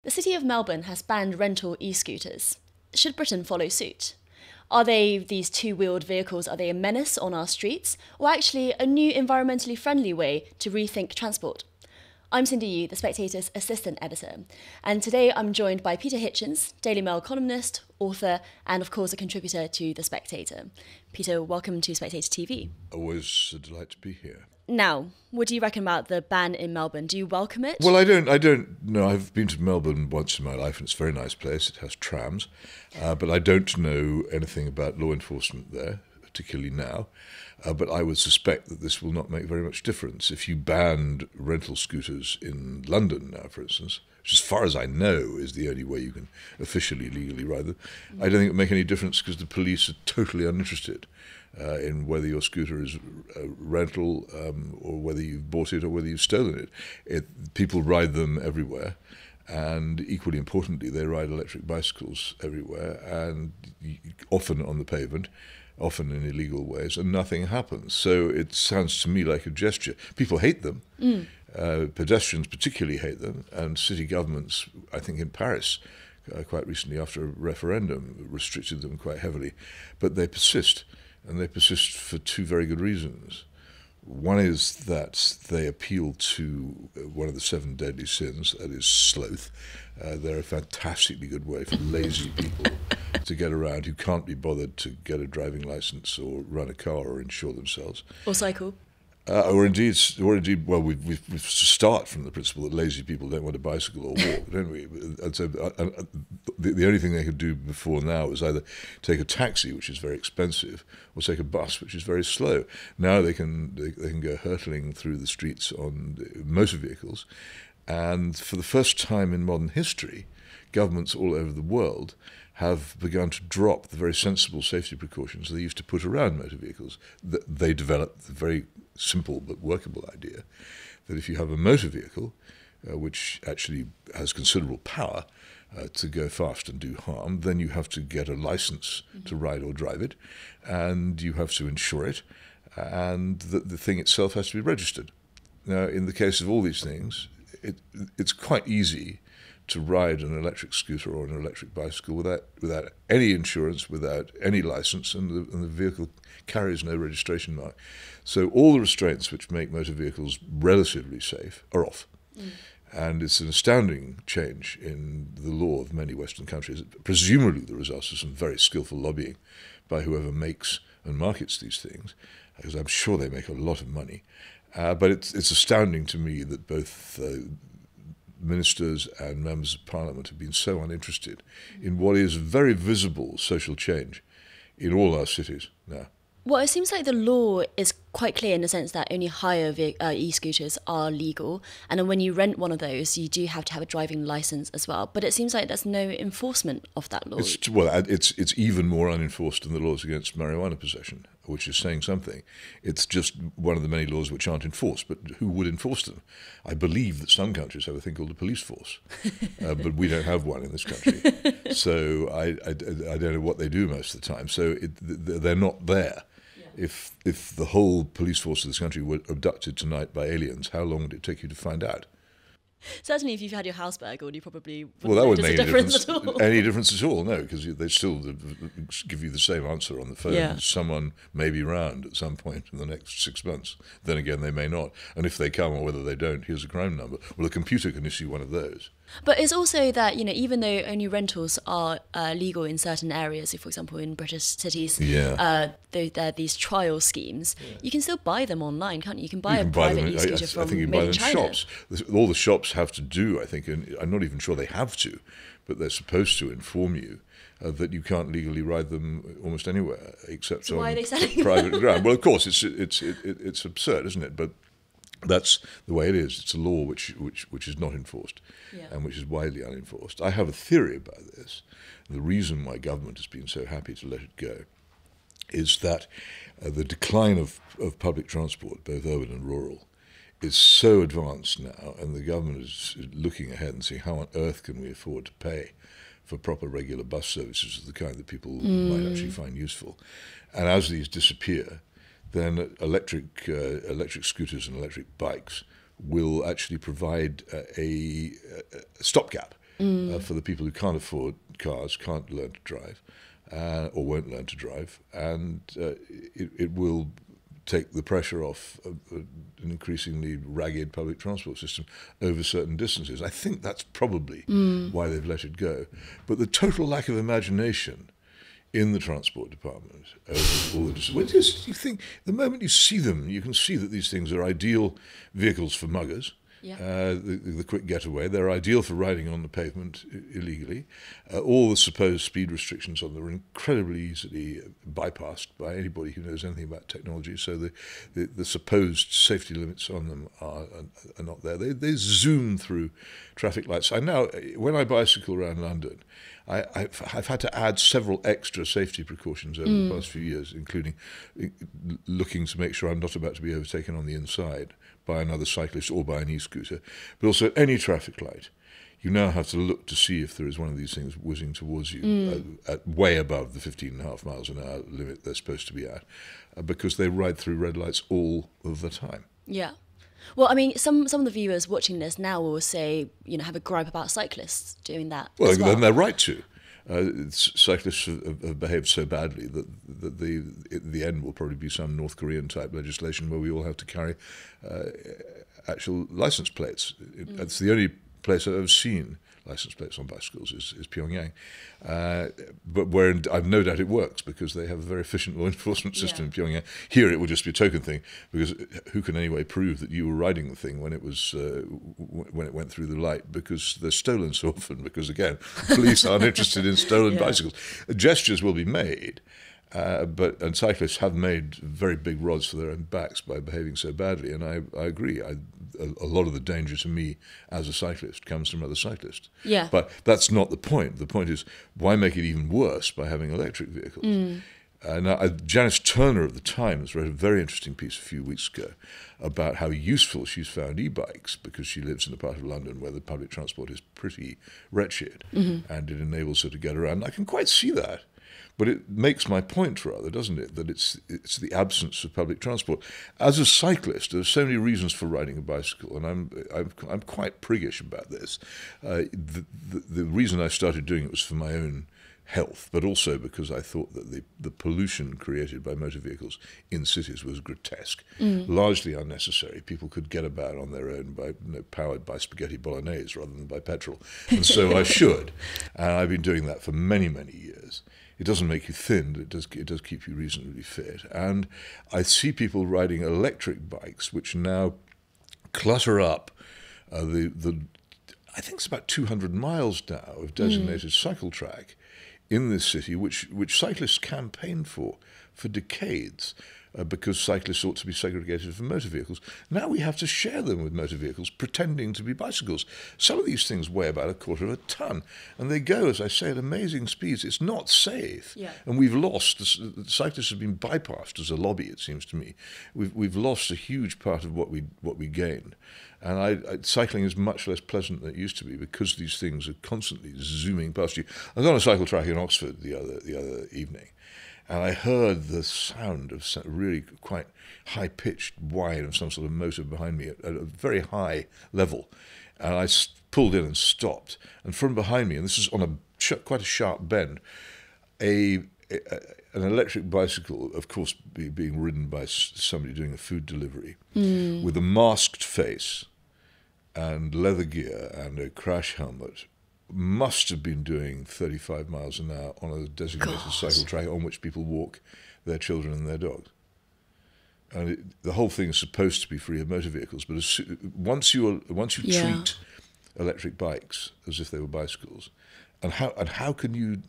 The city of Melbourne has banned rental e-scooters. Should Britain follow suit? Are these two-wheeled vehicles, are they a menace on our streets, or actually a new environmentally friendly way to rethink transport? I'm Cindy Yu, the Spectator's assistant editor, and today I'm joined by Peter Hitchens, Daily Mail columnist, author, and of course a contributor to The Spectator. Peter, welcome to Spectator TV. Always a delight to be here. Now, what do you reckon about the ban in Melbourne? Do you welcome it? Well, I don't know. I've been to Melbourne once in my life, and it's a very nice place. It has trams, but I don't know anything about law enforcement there, particularly now. But I would suspect that this will not make very much difference. If you banned rental scooters in London now, for instance, which as far as I know is the only way you can officially, legally ride them, I don't think it would make any difference because the police are totally uninterested in whether your scooter is rental or whether you've bought it or whether you've stolen it. People ride them everywhere, and equally importantly, they ride electric bicycles everywhere, and often on the pavement, often in illegal ways, and nothing happens. So it sounds to me like a gesture. People hate them. Pedestrians particularly hate them, and city governments, I think in Paris, quite recently after a referendum, restricted them quite heavily. But they persist, and they persist for two very good reasons. One is that they appeal to one of the 7 deadly sins, that is sloth. They're a fantastically good way for lazy people to get around who can't be bothered to get a driving license or run a car or insure themselves. Or cycle. Or indeed, well, we start from the principle that lazy people don't want to bicycle or walk, don't we? And so the only thing they could do before now is either take a taxi, which is very expensive, or take a bus, which is very slow. Now they can go hurtling through the streets on motor vehicles, and for the first time in modern history, governments all over the world have begun to drop the very sensible safety precautions they used to put around motor vehicles. They developed the very simple but workable idea that if you have a motor vehicle, which actually has considerable power to go fast and do harm, then you have to get a license to ride or drive it, and you have to insure it, and the thing itself has to be registered. Now, in the case of all these things, it's quite easy to ride an electric scooter or an electric bicycle without any insurance, without any license, and the vehicle carries no registration mark. So all the restraints which make motor vehicles relatively safe are off. And it's an astounding change in the law of many Western countries, presumably the result of some very skillful lobbying by whoever makes and markets these things, because I'm sure they make a lot of money. But it's astounding to me that both ministers and members of parliament have been so uninterested in what is very visible social change in all our cities now. Well, it seems like the law is quite clear in the sense that only hire e-scooters are legal, and then when you rent one of those, you do have to have a driving license as well. But it seems like there's no enforcement of that law. It's even more unenforced than the laws against marijuana possession, which is saying something. It's just one of the many laws which aren't enforced, but who would enforce them? I believe that some countries have a thing called a police force, but we don't have one in this country. So I don't know what they do most of the time. So they're not there. If the whole police force of this country were abducted tonight by aliens, how long would it take you to find out? Certainly, if you've had your house burgled, you probably that wouldn't make any difference at all. No, because they still give you the same answer on the phone. Yeah. Someone may be round at some point in the next 6 months. Then again, they may not. And if they come or whether they don't, here's a crime number. Well, a computer can issue one of those. But it's also that, even though only rentals are legal in certain areas, so for example in British cities, there are these trial schemes, you can still buy them online, can't you? You can buy a private e-scooter from I think you can buy them in shops. All the shops have to do, I think, and I'm not even sure they have to, but they're supposed to inform you that you can't legally ride them almost anywhere except on private ground. Well, of course, it's absurd, isn't it? But that's the way it is. It's a law which is not enforced, and which is widely unenforced. I have a theory about this. The reason why government has been so happy to let it go is that the decline of public transport, both urban and rural, is so advanced now, and the government is looking ahead and saying, how on earth can we afford to pay for proper regular bus services of the kind that people might actually find useful? And as these disappear, then electric scooters and electric bikes will actually provide a stopgap for the people who can't afford cars, can't learn to drive, or won't learn to drive, and it will take the pressure off an increasingly ragged public transport system over certain distances. I think that's probably why they've let it go. But the total lack of imagination in the transport department over all the you think the moment you see them, you can see that these things are ideal vehicles for muggers. Yeah. The quick getaway. They're ideal for riding on the pavement illegally. All the supposed speed restrictions on them are incredibly easily bypassed by anybody who knows anything about technology. So the supposed safety limits on them are not there. They zoom through traffic lights. When I bicycle around London, I've had to add several extra safety precautions over the past few years, including looking to make sure I'm not about to be overtaken on the inside by another cyclist or by an e-scooter. But also at any traffic light, you now have to look to see if there is one of these things whizzing towards you at way above the 15.5 miles an hour limit they're supposed to be at, because they ride through red lights all of the time. Yeah. Well, I mean, some of the viewers watching this now will say, have a gripe about cyclists doing that. Well, then they're right to. Cyclists have behaved so badly that the end will probably be some North Korean type legislation where we all have to carry actual license plates. That's the only place I've ever seen license plates on bicycles is Pyongyang. But I've no doubt it works because they have a very efficient law enforcement system in Pyongyang. Here it will just be a token thing, because who can anyway prove that you were riding the thing when it was when it went through the light, because they're stolen so often, because again, police aren't interested in stolen bicycles. Gestures will be made. And cyclists have made very big rods for their own backs by behaving so badly, and I agree. A lot of the danger to me as a cyclist comes from other cyclists. Yeah. But that's not the point. The point is, why make it even worse by having electric vehicles? Now, Janice Turner of the Times wrote a very interesting piece a few weeks ago about how useful she's found e-bikes, because she lives in a part of London where the public transport is pretty wretched, and it enables her to get around. I can quite see that. But it makes my point, rather, doesn't it, that it's the absence of public transport. As a cyclist, there are so many reasons for riding a bicycle, and I'm quite priggish about this. The reason I started doing it was for my own health, but also because I thought that the pollution created by motor vehicles in cities was grotesque, largely unnecessary. People could get about on their own powered by spaghetti bolognese rather than by petrol, and so I should. And I've been doing that for many, many years. It doesn't make you thin, but it does keep you reasonably fit. And I see people riding electric bikes, which now clutter up I think it's about 200 miles now of designated cycle track in this city, which cyclists campaigned for decades. Because cyclists ought to be segregated from motor vehicles. Now we have to share them with motor vehicles, pretending to be bicycles. Some of these things weigh about 1/4 of a ton, and they go, as I say, at amazing speeds. It's not safe, and we've lost. The cyclists have been bypassed as a lobby. It seems to me, we've lost a huge part of what we gained. And cycling is much less pleasant than it used to be because these things are constantly zooming past you. I was on a cycle track in Oxford the other evening. And I heard the sound of some really quite high-pitched whine of some sort of motor behind me at a very high level. And I pulled in and stopped. And from behind me, and this is on quite a sharp bend, an electric bicycle, of course, being ridden by somebody doing a food delivery, with a masked face and leather gear and a crash helmet, must have been doing 35 miles an hour on a designated cycle track on which people walk their children and their dogs. And the whole thing is supposed to be free of motor vehicles, but once you treat electric bikes as if they were bicycles, and how can you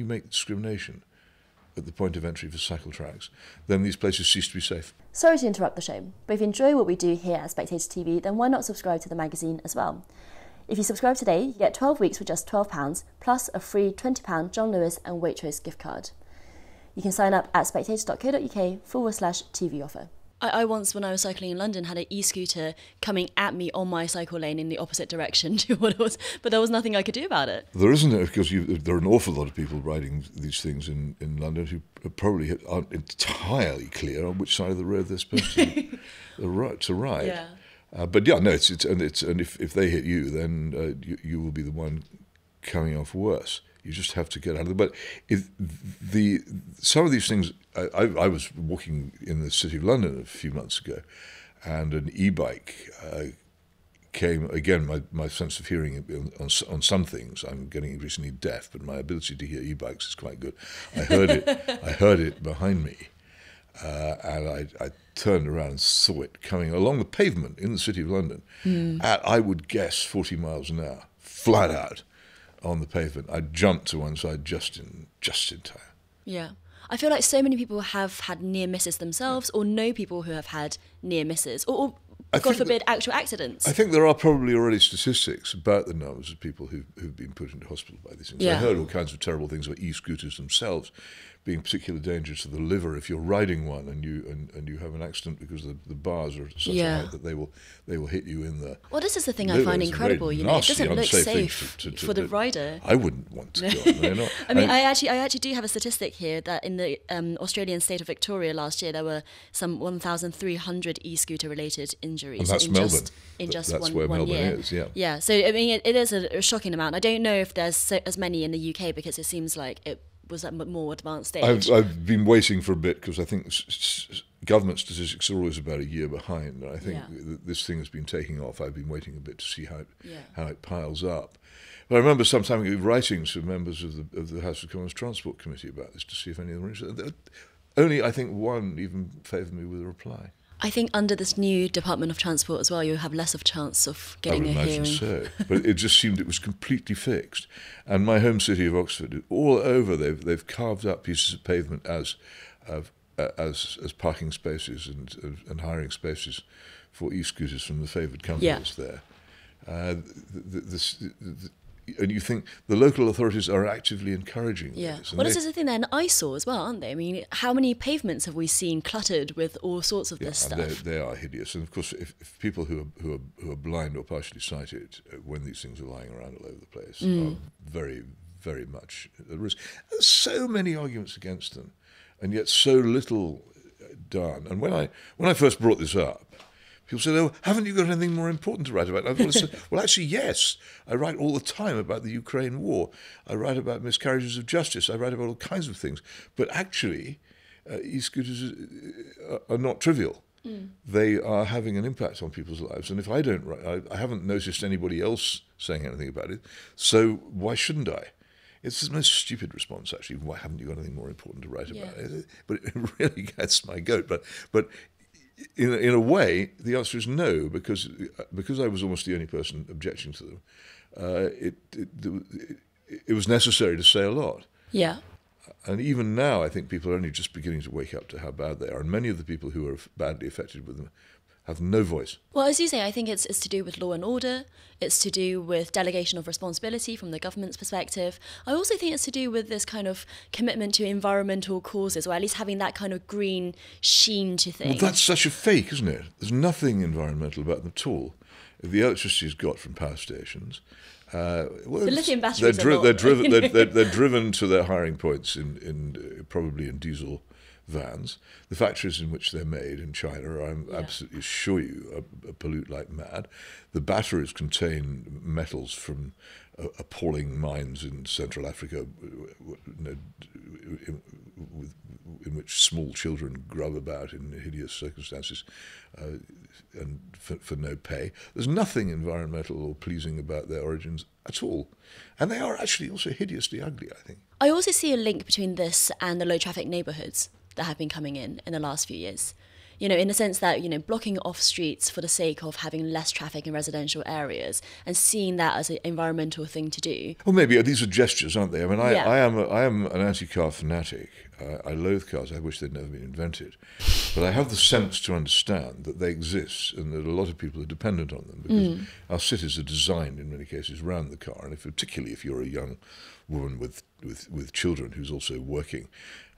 make discrimination at the point of entry for cycle tracks, then these places cease to be safe. Sorry to interrupt the show, but if you enjoy what we do here at Spectator TV, then why not subscribe to the magazine as well? If you subscribe today, you get 12 weeks for just £12, plus a free £20 John Lewis and Waitrose gift card. You can sign up at spectator.co.uk/TV offer. I once, when I was cycling in London, had an e-scooter coming at me on my cycle lane in the opposite direction to what it was, but there was nothing I could do about it. There isn't, because there are an awful lot of people riding these things in London who probably aren't entirely clear on which side of the road they're supposed to ride. Yeah. But yeah, no, and if they hit you, then you will be the one coming off worse. You just have to get out of it. But some of these things, I was walking in the City of London a few months ago, and an e-bike came, again, my sense of hearing on some things, I'm getting increasingly deaf, but my ability to hear e-bikes is quite good. I heard it behind me, and I turned around and saw it coming along the pavement in the City of London at, I would guess, 40 miles an hour, flat out on the pavement. I jumped to one side just in time. Yeah. I feel like so many people have had near misses themselves, or know people who have had near misses, or God forbid, actual accidents. I think there are probably already statistics about the numbers of people who've been put into hospital by these things. Yeah. I heard all kinds of terrible things about e-scooters themselves being particularly dangerous to the liver if you're riding one and you have an accident because the bars are such a height that they will hit you in the. Well, this is the thing I find incredible. You know, it doesn't look safe for the rider. I wouldn't want to go on there. I mean, I actually do have a statistic here that in the Australian state of Victoria last year there were some 1,300 e-scooter related injuries. And that's Melbourne. That's where one Melbourne year. is. Yeah. Yeah. So I mean, it is a shocking amount. I don't know if there's as many in the UK because it seems like it was at a more advanced stage. I've been waiting for a bit because I think government statistics are always about a year behind. And I think this thing has been taking off. I've been waiting a bit to see how it piles up. But I remember some time ago writing to members of the House of Commons Transport Committee about this to see if any of them were interested. Only, I think, one even favoured me with a reply. I think under this new Department of Transport as well, you'll have less of a chance of getting a hearing. I would imagine so. But it just seemed it was completely fixed. And my home city of Oxford, all over, they've carved up pieces of pavement as parking spaces and hiring spaces for e-scooters from the favoured companies there. And you think the local authorities are actively encouraging this. Well, this is the thing, they're an eyesore as well, aren't they? I mean, how many pavements have we seen cluttered with all sorts of this stuff? They are hideous. And of course, if people who are blind or partially sighted, when these things are lying around all over the place, are very, very much at risk. There's so many arguments against them, and yet so little done. And when I first brought this up, people said, "Oh, haven't you got anything more important to write about?" And I said, "Well, actually, yes. I write all the time about the Ukraine war. I write about miscarriages of justice. I write about all kinds of things. But actually, e-scooters are not trivial. They are having an impact on people's lives. And if I don't write, I haven't noticed anybody else saying anything about it. So why shouldn't I?" It's the most stupid response, actually. Why haven't you got anything more important to write about? But it really gets my goat. But in a way, the answer is no, because I was almost the only person objecting to them. It was necessary to say a lot. Yeah. And even now, I think people are only just beginning to wake up to how bad they are. And many of the people who are badly affected with them have no voice. Well, as you say, I think it's to do with law and order. It's to do with delegation of responsibility from the government's perspective. I also think it's to do with this kind of commitment to environmental causes, or at least having that kind of green sheen to things. Well, that's such a fake, isn't it? There's nothing environmental about them at all. The electricity is got from power stations. The lithium batteries they're driven to their hiring points probably in diesel vans. The factories in which they're made in China, I'm absolutely assure you, pollute like mad. The batteries contain metals from appalling mines in Central Africa, in which small children grub about in hideous circumstances and for no pay. There's nothing environmental or pleasing about their origins at all. And they are actually also hideously ugly, I think. I also see a link between this and the low traffic neighbourhoods that have been coming in the last few years. You know, in the sense that, you know, blocking off streets for the sake of having less traffic in residential areas and seeing that as an environmental thing to do. Well, maybe these are gestures, aren't they? I mean, I am an anti-car fanatic. I loathe cars. I wish they'd never been invented. But I have the sense to understand that they exist and that a lot of people are dependent on them because our cities are designed in many cases around the car. And particularly if you're a young woman with children who's also working,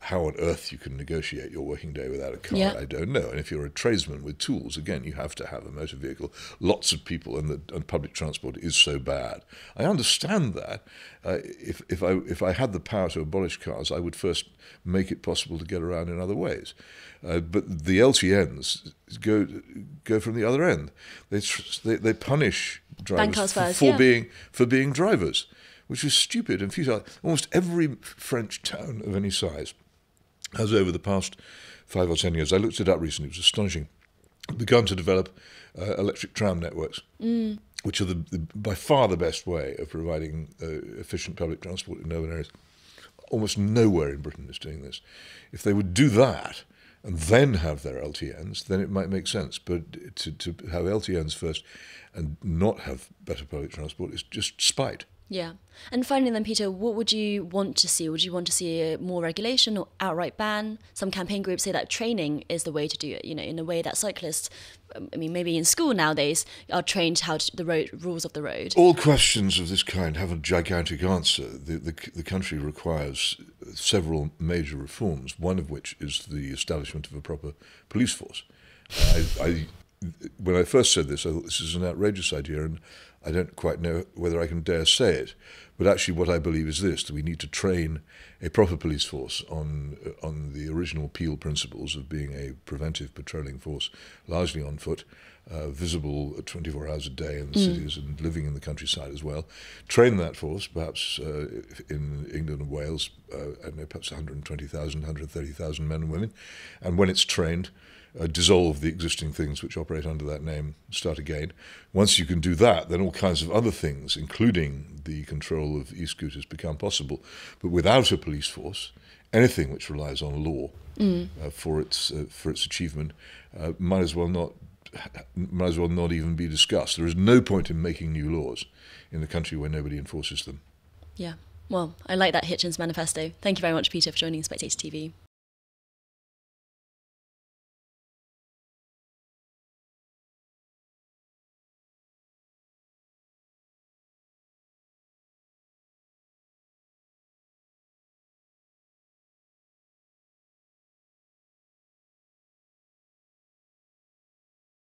how on earth you can negotiate your working day without a car, I don't know. And if you're a tradesman with tools, again, you have to have a motor vehicle. Lots of people, and public transport is so bad. I understand that. If I had the power to abolish cars, I would first make it possible to get around in other ways. But the LTNs go from the other end. They punish drivers for being drivers. which is stupid and futile. Almost every French town of any size has, over the past 5 or 10 years, I looked it up recently, it was astonishing, begun to develop electric tram networks, which are by far the best way of providing efficient public transport in urban areas. Almost nowhere in Britain is doing this. If they would do that and then have their LTNs, then it might make sense. But to have LTNs first and not have better public transport is just spite. Yeah. And finally then, Peter, what would you want to see? Would you want to see more regulation or outright ban? Some campaign groups say that training is the way to do it, in a way that cyclists, maybe in school nowadays, are trained how to the rules of the road. All questions of this kind have a gigantic answer. The country requires several major reforms, one of which is the establishment of a proper police force. When I first said this, I thought this is an outrageous idea, and I don't quite know whether I can dare say it. But actually what I believe is this, that we need to train a proper police force on the original Peel principles of being a preventive patrolling force, largely on foot, visible 24 hours a day in the cities and living in the countryside as well. Train that force, perhaps in England and Wales, perhaps 120,000, 130,000 men and women. And when it's trained, dissolve the existing things which operate under that name, start again. Once you can do that, then all kinds of other things, including the control of e-scooters, become possible. But without a police force, anything which relies on law for its achievement might as well not even be discussed. There is no point in making new laws in a country where nobody enforces them. Yeah. Well, I like that Hitchens manifesto. Thank you very much, Peter, for joining Spectator TV.